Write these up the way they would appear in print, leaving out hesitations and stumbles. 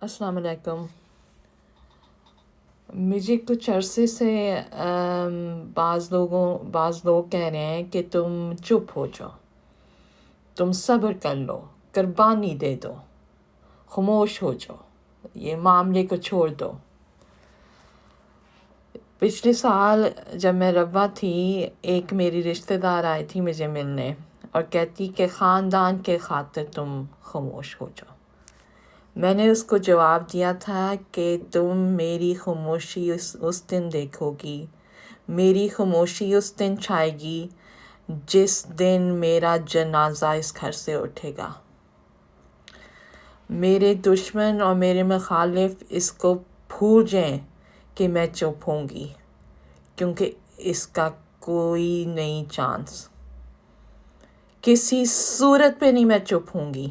السلام علیکم۔ مجھے کچھ عرصے سے بعض لوگ کہہ رہے ہیں کہ تم چپ ہو جاؤ، تم صبر کر لو، قربانی دے دو، خاموش ہو جاؤ، یہ معاملے کو چھوڑ دو۔ پچھلے سال جب میں ربوہ تھی، ایک میری رشتہ دار آئی تھی مجھے ملنے اور کہتی کہ خاندان کے خاطر تم خاموش ہو جاؤ۔ میں نے اس کو جواب دیا تھا کہ تم میری خاموشی اس دن دیکھو گی، میری خاموشی اس دن چھائے گی جس دن میرا جنازہ اس گھر سے اٹھے گا۔ میرے دشمن اور میرے مخالف اس کو بھول جائیں کہ میں چپ ہوں گی، کیونکہ اس کا کوئی نہیں چانس، کسی صورت پہ نہیں میں چپ ہوں گی۔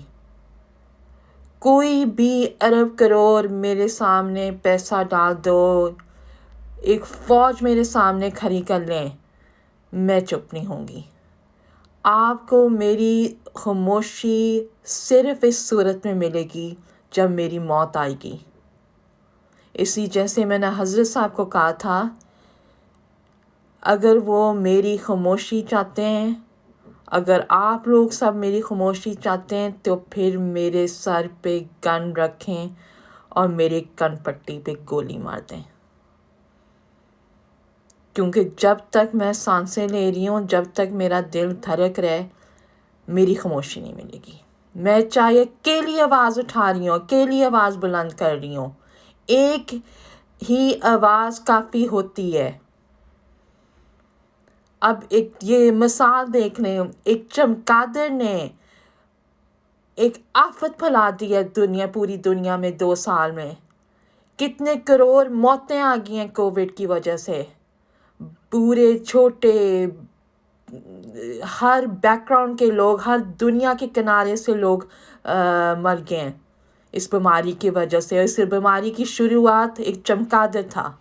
کوئی بھی ارب کروڑ میرے سامنے پیسہ ڈال دو، ایک فوج میرے سامنے کھڑی کر لیں، میں چپ نہیں ہوں گی۔ آپ کو میری خاموشی صرف اس صورت میں ملے گی جب میری موت آئے گی۔ اسی جیسے میں نے حضرت صاحب کو کہا تھا، اگر وہ میری خاموشی چاہتے ہیں، اگر آپ لوگ سب میری خاموشی چاہتے ہیں تو پھر میرے سر پہ گن رکھیں اور میرے کن پٹی پہ گولی مار دیں، کیونکہ جب تک میں سانسیں لے رہی ہوں، جب تک میرا دل دھڑک رہے، میری خاموشی نہیں ملے گی۔ میں چاہے اکیلی آواز اٹھا رہی ہوں، اکیلی آواز بلند کر رہی ہوں، ایک ہی آواز کافی ہوتی ہے۔ اب یہ مثال دیکھ لیں، ایک چمگادڑ نے ایک آفت پھیلا دی ہے پوری دنیا میں 2 سال میں۔ کتنے کروڑ موتیں آ گئی ہیں کووڈ کی وجہ سے، بوڑھے چھوٹے، ہر بیک گراؤنڈ کے لوگ، ہر دنیا کے کنارے سے لوگ مر گئے ہیں اس بیماری کی وجہ سے۔ اس بیماری کی شروعات ایک چمگادڑ تھا۔